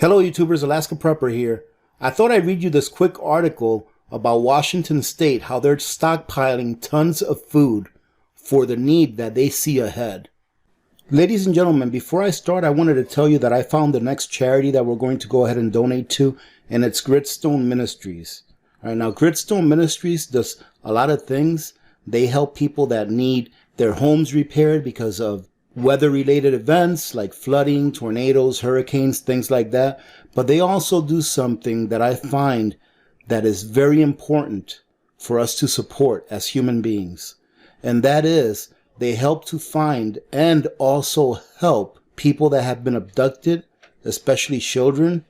Hello YouTubers, Alaska Prepper here. I thought I'd read you this quick article about Washington State, how they're stockpiling tons of food for the need that they see ahead. Ladies and gentlemen, before I start, I wanted to tell you that I found the next charity that we're going to go ahead and donate to, and it's Gritstone Ministries. All right, now Gritstone Ministries does a lot of things. They help people that need their homes repaired because of weather-related events like flooding, tornadoes, hurricanes, things like that. But they also do something that I find that is very important for us to support as human beings. And that is, they help to find and also help people that have been abducted, especially children,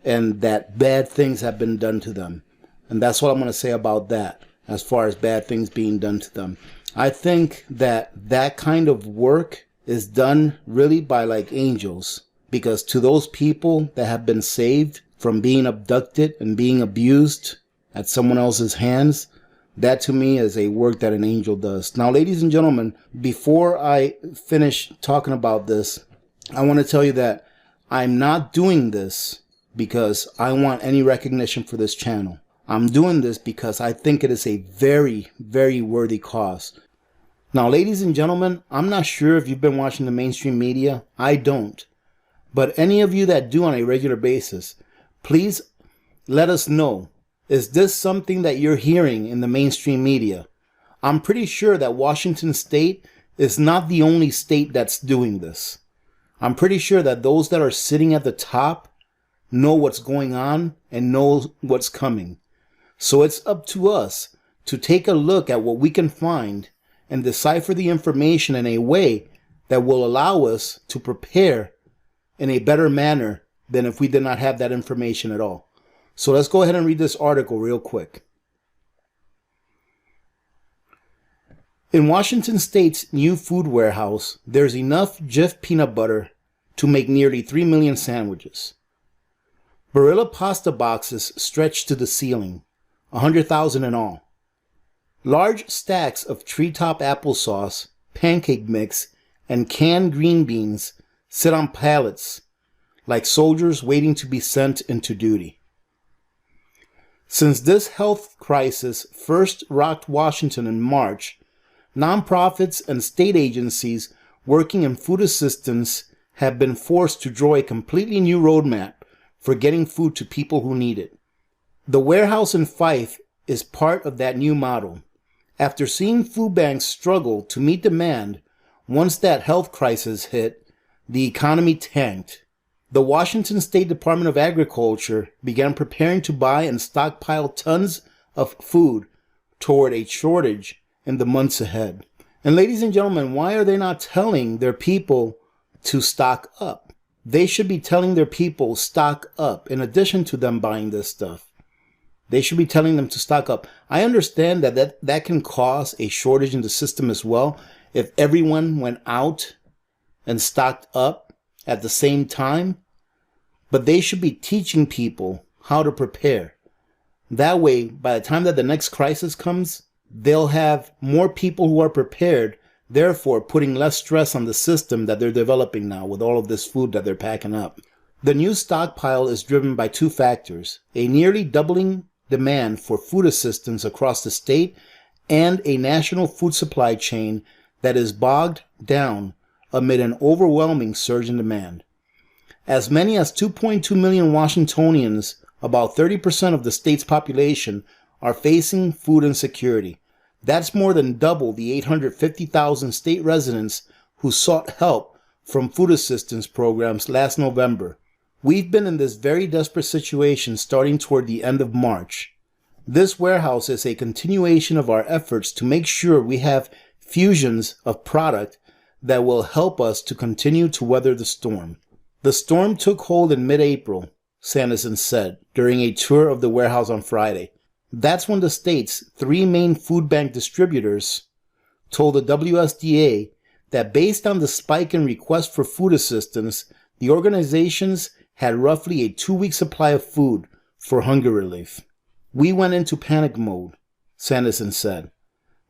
and that bad things have been done to them. And that's what I'm going to say about that, as far as bad things being done to them. I think that that kind of work is done really by like angels, because to those people that have been saved from being abducted and being abused at someone else's hands, that to me is a work that an angel does. Now, ladies and gentlemen, before I finish talking about this, I want to tell you that I'm not doing this because I want any recognition for this channel. I'm doing this because I think it is a very, very worthy cause. Now, ladies and gentlemen, I'm not sure if you've been watching the mainstream media. I don't. But any of you that do on a regular basis, please let us know. Is this something that you're hearing in the mainstream media? I'm pretty sure that Washington State is not the only state that's doing this. I'm pretty sure that those that are sitting at the top know what's going on and know what's coming. So it's up to us to take a look at what we can find and decipher the information in a way that will allow us to prepare in a better manner than if we did not have that information at all. So let's go ahead and read this article real quick. In Washington State's new food warehouse, there's enough Jif peanut butter to make nearly 3 million sandwiches. Barilla pasta boxes stretch to the ceiling, 100,000 in all. Large stacks of treetop applesauce, pancake mix, and canned green beans sit on pallets like soldiers waiting to be sent into duty. Since this health crisis first rocked Washington in March, nonprofits and state agencies working in food assistance have been forced to draw a completely new roadmap for getting food to people who need it. The warehouse in Fife is part of that new model. After seeing food banks struggle to meet demand once that health crisis hit, the economy tanked. The Washington State Department of Agriculture began preparing to buy and stockpile tons of food toward a shortage in the months ahead. And ladies and gentlemen, why are they not telling their people to stock up? They should be telling their people stock up in addition to them buying this stuff. They should be telling them to stock up. I understand that can cause a shortage in the system as well if everyone went out and stocked up at the same time. But they should be teaching people how to prepare. That way, by the time that the next crisis comes, they'll have more people who are prepared, therefore putting less stress on the system that they're developing now with all of this food that they're packing up. The new stockpile is driven by two factors: a nearly doubling demand for food assistance across the state and a national food supply chain that is bogged down amid an overwhelming surge in demand. As many as 2.2 million Washingtonians, about 30% of the state's population, are facing food insecurity. That's more than double the 850,000 state residents who sought help from food assistance programs last November. We've been in this very desperate situation starting toward the end of March. This warehouse is a continuation of our efforts to make sure we have fusions of product that will help us to continue to weather the storm. The storm took hold in mid-April, Sanderson said during a tour of the warehouse on Friday. That's when the state's three main food bank distributors told the WSDA that based on the spike in requests for food assistance, the organizations had roughly a 2-week supply of food for hunger relief. We went into panic mode, Sanderson said.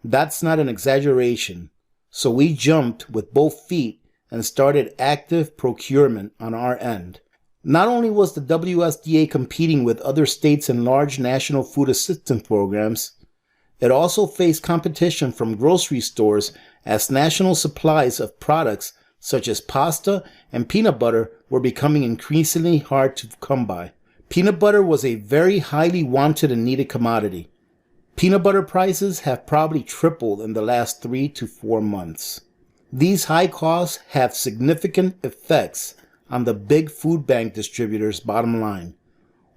That's not an exaggeration. So we jumped with both feet and started active procurement on our end. Not only was the WSDA competing with other states and large national food assistance programs, it also faced competition from grocery stores as national supplies of products such as pasta and peanut butter were becoming increasingly hard to come by. Peanut butter was a very highly wanted and needed commodity. Peanut butter prices have probably tripled in the last 3 to 4 months. These high costs have significant effects on the big food bank distributors' bottom line.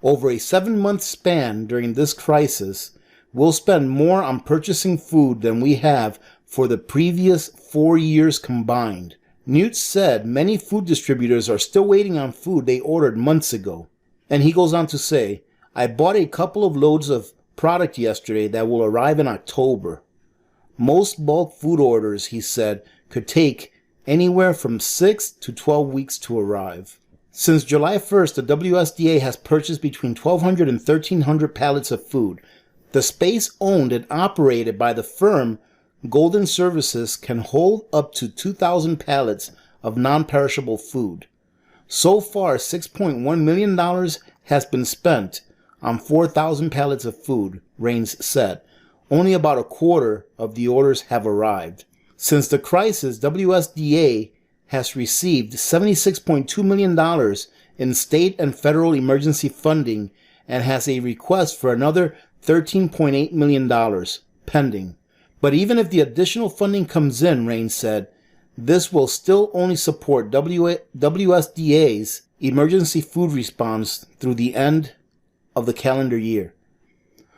Over a 7-month span during this crisis, we'll spend more on purchasing food than we have for the previous 4 years combined. Newt said many food distributors are still waiting on food they ordered months ago. And he goes on to say, I bought a couple of loads of product yesterday that will arrive in October. Most bulk food orders, he said, could take anywhere from 6 to 12 weeks to arrive. Since July 1st, the WSDA has purchased between 1,200 and 1,300 pallets of food. The space owned and operated by the firm Golden Services can hold up to 2,000 pallets of non-perishable food. So far, $6.1 million has been spent on 4,000 pallets of food, Raines said. Only about a quarter of the orders have arrived. Since the crisis, WSDA has received $76.2 million in state and federal emergency funding and has a request for another $13.8 million pending. But even if the additional funding comes in, Raines said, this will still only support WSDA's emergency food response through the end of the calendar year.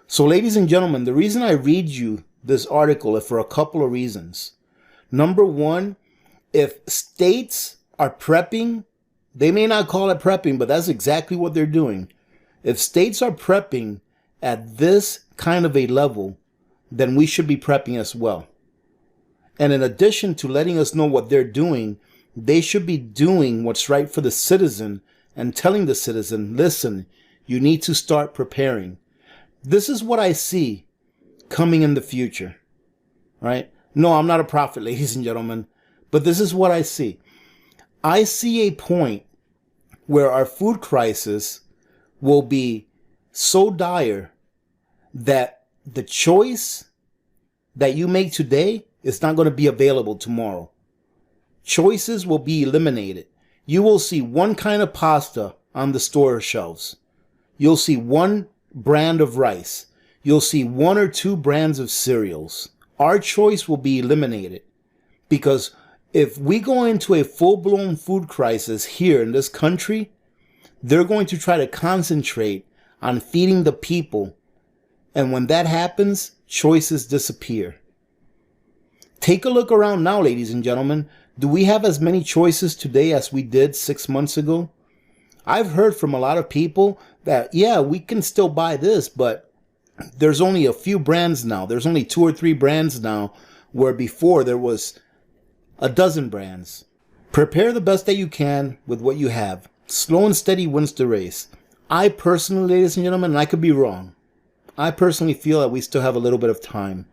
So, ladies and gentlemen, the reason I read you this article is for a couple of reasons. Number one, if states are prepping, they may not call it prepping, but that's exactly what they're doing. If states are prepping at this kind of a level, then we should be prepping as well. And in addition to letting us know what they're doing, they should be doing what's right for the citizen and telling the citizen, listen, you need to start preparing. This is what I see coming in the future, right? No, I'm not a prophet, ladies and gentlemen, but this is what I see. I see a point where our food crisis will be so dire that the choice that you make today is not going to be available tomorrow. Choices will be eliminated. You will see one kind of pasta on the store shelves. You'll see one brand of rice. You'll see 1 or 2 brands of cereals. Our choice will be eliminated because if we go into a full-blown food crisis here in this country, they're going to try to concentrate on feeding the people. And when that happens, choices disappear. Take a look around now, ladies and gentlemen. Do we have as many choices today as we did 6 months ago? I've heard from a lot of people that, yeah, we can still buy this, but there's only a few brands now. There's only 2 or 3 brands now, where before there was a dozen brands. Prepare the best that you can with what you have. Slow and steady wins the race. I personally, ladies and gentlemen, and I could be wrong, I personally feel that we still have a little bit of time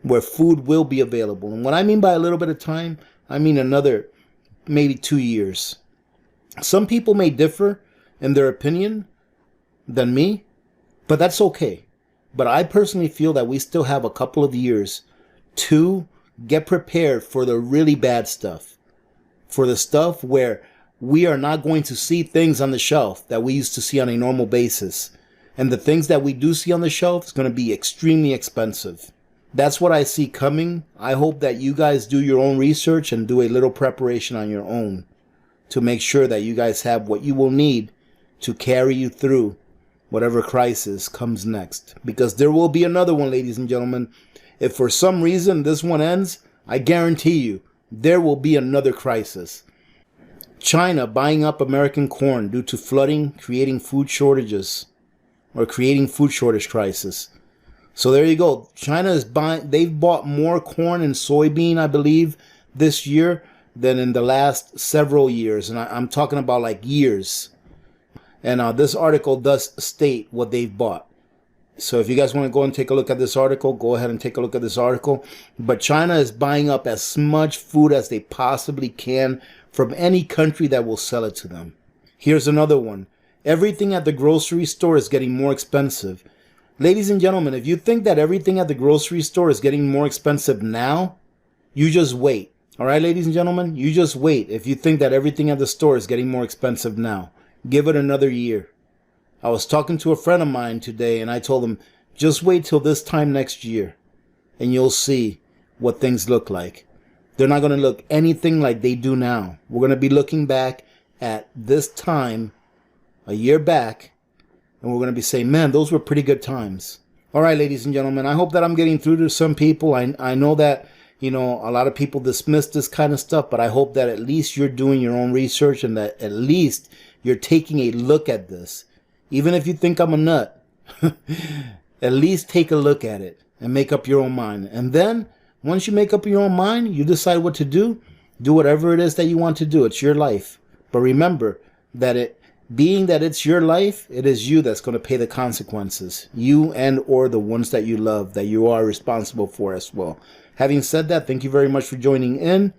where food will be available. And what I mean by a little bit of time, I mean another maybe 2 years. Some people may differ in their opinion than me, but that's okay. But I personally feel that we still have a couple of years to get prepared for the really bad stuff. For the stuff where we are not going to see things on the shelf that we used to see on a normal basis. And the things that we do see on the shelf is going to be extremely expensive. That's what I see coming. I hope that you guys do your own research and do a little preparation on your own to make sure that you guys have what you will need to carry you through whatever crisis comes next. Because there will be another one, ladies and gentlemen. If for some reason this one ends, I guarantee you there will be another crisis. China buying up American corn due to flooding, creating food shortages, or creating food shortage crisis. So there you go. China is buying, they've bought more corn and soybean, I believe, this year than in the last several years. And I'm talking about like years. And this article does state what they've bought. So if you guys want to go and take a look at this article, go ahead and take a look at this article. But China is buying up as much food as they possibly can from any country that will sell it to them. Here's another one. Everything at the grocery store is getting more expensive. Ladies and gentlemen, if you think that everything at the grocery store is getting more expensive now, you just wait. All right, ladies and gentlemen, you just wait if you think that everything at the store is getting more expensive now. Give it another year. I was talking to a friend of mine today, and I told him, just wait till this time next year, and you'll see what things look like. They're not going to look anything like they do now. We're going to be looking back at this time a year back, and we're going to be saying, man, those were pretty good times. All right, ladies and gentlemen, I hope that I'm getting through to some people. I know that, a lot of people dismiss this kind of stuff, but I hope that at least you're doing your own research and that at least you're taking a look at this. Even if you think I'm a nut, at least take a look at it and make up your own mind. And then once you make up your own mind, you decide what to do. Do whatever it is that you want to do. It's your life. But remember that being that it's your life, it is you that's going to pay the consequences. You and or the ones that you love, that you are responsible for as well. Having said that, thank you very much for joining in.